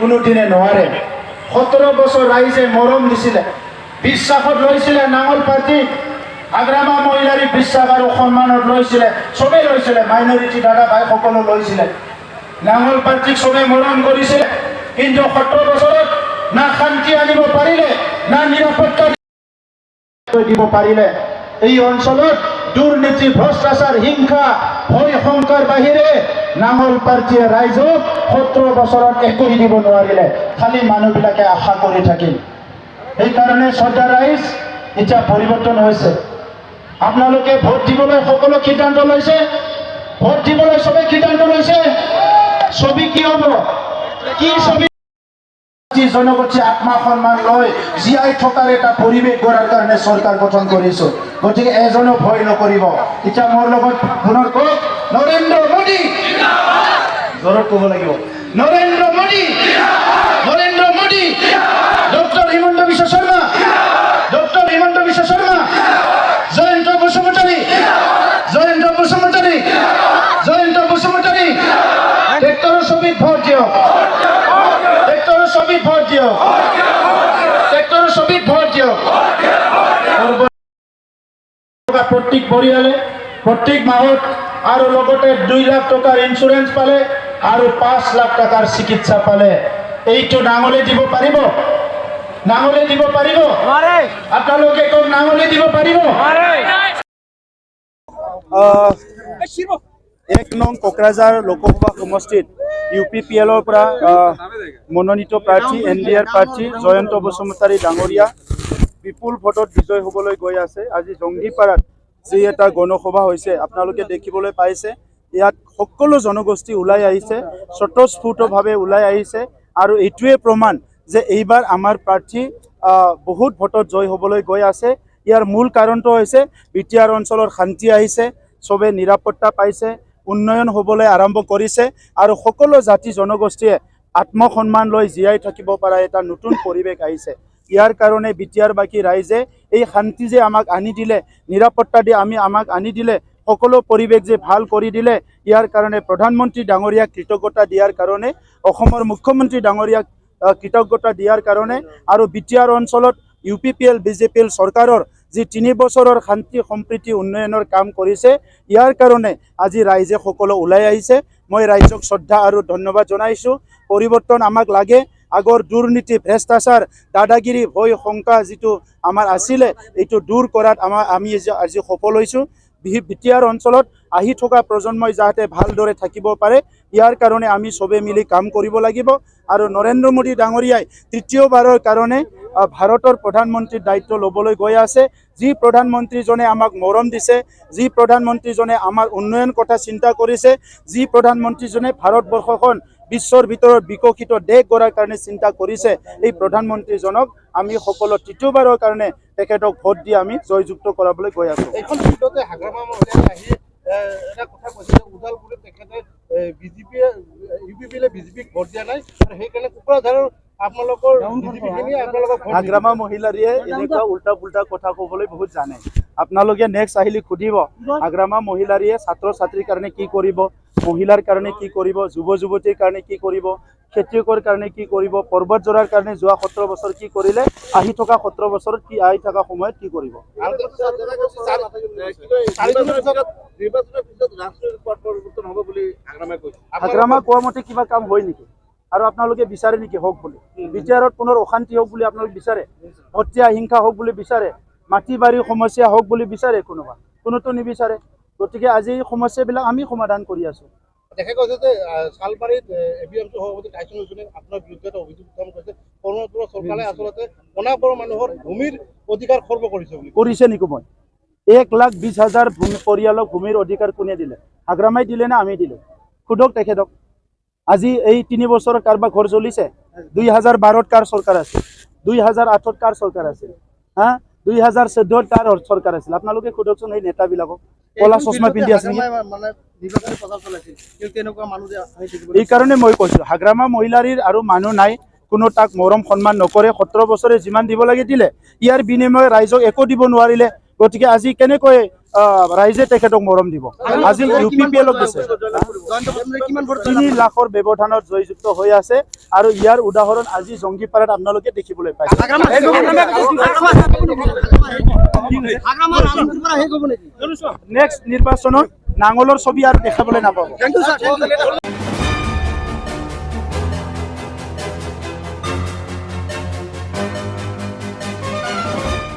কোনোদিনে নোৱাৰে 17 বছৰ ৰাইজে মৰম দিছিলে বিশ্বাসত লৈছিলে নাঙল পাৰ্টি আগ্ৰামা মহিলাৰী বিশ্বাস আৰু সন্মানত লৈছিলে চবেই লৈছিলে মাইনৰিটি দাদা ভাই সকলো লৈছিলে নাঙল পাৰ্টিক চবে মৰম কৰিছিলে কিন্তু 17 বছৰত না শান্তি আনিব পাৰিলে না নিৰাপত্তা দিব পাৰিলে এই অঞ্চলত দুৰ্নীতি ভ্ৰষ্টাচাৰ হিংসা ভয় শংকাৰ বাহিৰে নাঙল পাৰ্টিয়ে ৰাইজক 17 বছৰত একো দিব নোৱাৰিলে খালি মানুহবিলাকে আশা কৰি থাকিল সেইকাৰণে শ্ৰদ্ধা ৰাইজ এতিয়া পৰিৱৰ্তন হৈছে আপোনালোকে ভোট দিবলৈ সকলো সিদ্ধান্ত লৈছে ভোট দিবলৈ সবে সিদ্ধান্ত লৈছে ছবি কি হ'ব কি ছবি জনগোষ্ঠী আত্মা সন্মান লয় জীয়াই থকাৰ এটা পৰিৱেশ গঢ়াৰ কাৰণে চৰকাৰ গঠন কৰিছো গতিকে এজনো ভয় নকৰিব এতিয়া মোৰ লগত পুনৰ কওক নৰেন্দ্ৰ মোদী জোৰত ক'ব লাগিব নৰেন্দ্ৰ মোদী ডক্টৰ হিমন্ত বিশ্ব শৰ্মা জয়ন্ত বসুমতাৰী ট্ৰেক্টৰৰ ছবিত ভোট দিয়ক প্ৰত্যেক পৰিয়ালে প্ৰত্যেক মাহত আৰু লগতে 2 লাখ টকাৰ ইন্স্যুৰেন্স পালে আৰু 5 লাখ টকাৰ চিকিৎসা পালে এইটো নাঙলে দিব পাৰিব আপোনালোকে কওক নাঙলে দিব পাৰিব 1 নং কোকৰাঝাৰ লোকসভা সমষ্টিত UPPLৰ পৰা মনোনীত প্ৰাৰ্থী NDR প্ৰাৰ্থী জয়ন্ত বসুমতাৰী ডাঙৰীয়া বিপুল ভোটত বিজয় হ'বলৈ গৈ আছে আজি জংগীপাৰাত যি এটা গণসভা হৈছে আপোনালোকে দেখিবলৈ পাইছে ইয়াত সকলো জনগোষ্ঠী ওলাই আহিছে স্বতঃস্ফূৰ্তভাৱে ওলাই আহিছে আৰু এইটোৱে প্ৰমাণ যে এইবাৰ আমাৰ প্ৰাৰ্থী বহুত ভোটত জয় হ'বলৈ গৈ আছে ইয়াৰ মূল কাৰণটো হৈছে বিটিআৰ অঞ্চলৰ শান্তি আহিছে সবে নিৰাপত্তা পাইছে উন্নয়ন হ'বলৈ আৰম্ভ কৰিছে আৰু সকলো জাতি জনগোষ্ঠীয়ে আত্মসন্মান লৈ জীয়াই থাকিব পৰা এটা নতুন পৰিৱেশ আহিছে ইয়াৰ কাৰণে বিটিআৰ বাকী ৰাইজে এই শান্তি যে আমাক আনি দিলে নিৰাপত্তা দি আমাক আনি দিলে সকলো পৰিৱেশ যে ভাল কৰি দিলে ইয়াৰ কাৰণে প্ৰধানমন্ত্ৰী ডাঙৰীয়াক কৃতজ্ঞতা দিয়াৰ কাৰণে অসমৰ মুখ্যমন্ত্ৰী ডাঙৰীয়াক কৃতজ্ঞতা দিয়াৰ কাৰণে আৰু বিটিআৰ অঞ্চলত UPPL BJPL চৰকাৰৰ যি 3 বছৰৰ শান্তি সম্প্ৰীতি উন্নয়নৰ কাম কৰিছে ইয়াৰ কাৰণে আজি ৰাইজে সকলো ওলাই আহিছে মই ৰাইজক শ্ৰদ্ধা আৰু ধন্যবাদ জনাইছো পৰিৱৰ্তন আমাক লাগে আগৰ দুৰ্নীতি ভ্ৰষ্টাচাৰ দাদাগিৰি ভয় শংকা যিটো আমাৰ আছিলে এইটো দূৰ কৰাত আমি আজি সফল হৈছো বিটিআৰ অঞ্চলত আহি থকা প্ৰজন্মই যাতে ভালদৰে থাকিব পাৰে ইয়াৰ কাৰণে আমি সবে মিলি কাম কৰিব লাগিব আৰু নৰেন্দ্ৰ মোদী ডাঙৰীয়াই তৃতীয়বাৰৰ কাৰণে ভাৰতৰ প্ৰধানমন্ত্ৰীৰ দায়িত্ব ল'বলৈ গৈ আছে যি প্ৰধানমন্ত্ৰীজনে আমাক মৰম দিছে যি প্ৰধানমন্ত্ৰীজনে আমাৰ উন্নয়ন কথা চিন্তা কৰিছে যি প্ৰধানমন্ত্ৰীজনে ভাৰতবৰ্ষখন বিশ্বৰ ভিতৰত বিকশিত দেশ গঢ়াৰ কাৰণে চিন্তা কৰিছে এই প্ৰধানমন্ত্ৰীজনক আমি সকলো তৃতীয়বাৰৰ কাৰণে তেখেতক ভোট দি আমি জয়যুক্ত কৰাবলৈ গৈ আছো এইখন ভিডিঅ'তে হাগ্ৰামা মহিলাই আহি এটা কথা কৈছে যে উদালগুৰিত তেখেতে UPPLে বিজেপিক ভোট দিয়া নাই আৰু সেইকাৰণে কোকৰাঝাৰৰ আপোনালোকৰ হাগ্ৰামা মহিলাৰীয়ে এনেকুৱা উল্টা পুল্টা কথা ক'বলৈ বহুত জানে আপোনালোকে নেক্সট আহিলে সুধিব হাগ্ৰামা মহিলাৰীয়ে ছাত্ৰ ছাত্ৰীৰ কাৰণে কি কৰিব মহিলাৰ কাৰণে কি কৰিব যুৱ যুৱতীৰ কাৰণে কি কৰিব খেতিয়কৰ কাৰণে কি কৰিব পৰ্বত জোৰাৰ কাৰণে যোৱা 17 বছৰ কি কৰিলে আহি থকা 17 বছৰত কি আহি থকা সময়ত কি কৰিব হাগ্ৰামা কোৱা মতে কিবা কাম হয় নেকি আৰু আপোনালোকে বিচাৰে নেকি হোক বুলি বিটিআৰত পুনৰ অশান্তি হোক বুলি আপোনালোকে বিচাৰে হত্যা হিংসা হোক বুলি বিচাৰে মাটি বাৰী সমস্যা হোক বুলি বিচাৰে কোনোতো নিবিচাৰে গতিকে আজি সমস্যাবিলাক আমি সমাধান কৰি আছো দেখা গৈছে যে শালবাৰীত ABMC সভাপতি টাইচন হুছেইনে আপোনাৰ বিৰুদ্ধে অভিযোগ উত্থাপন কৰিছে কৰ্ণাটকৰ চৰকাৰে আচলতে অনাবৰ মানুহৰ ভূমিৰ অধিকাৰ খৰ্ব কৰিছে নেকি মই 1,20,000 পৰিয়ালক ভূমিৰ অধিকাৰ কোনে দিলে হাগ্ৰামাই দিলে না আমি দিলো খুদক তেখেতক আজি এই 3 বছৰত কাৰবা ঘৰ জ্বলিছে 2012ত কাৰ চৰকাৰ আছিল 2008ত কাৰ চৰকাৰ আছিল 2014ত কাৰ চৰকাৰ আছিল আপোনালোকে খুদকচোন এই নেতাবিলাকক কলা চশমা পিন্ধি আছে মানে নিৰ্বাচনী প্ৰচাৰ চলাইছিল কিন্তু তেনেকুৱা মানুহ যে এই কাৰণে মই কৈছো হাগ্ৰামা মহিলাৰীৰ আৰু মানুহ নাই কোনো তাক মৰম সন্মান নকৰে 17 বছৰে যিমান দিব লাগে দিলে ইয়াৰ বিনিময়ে ৰাইজক একো দিব নোৱাৰিলে গতিকে আজি কেনেকৈ ৰাইজে তেখেতক মৰম দিব। আজি UPPL দিছে 3 লাখৰ ব্যৱধানত জয়যুক্ত হৈ আছে আৰু ইয়াৰ উদাহৰণ আজি জংগীপাৰাত আপোনালোকে দেখিবলৈ পাইছে। নেক্সট নিৰ্বাচনত নাঙলৰ ছবি আৰু দেখাবলৈ নাপাব।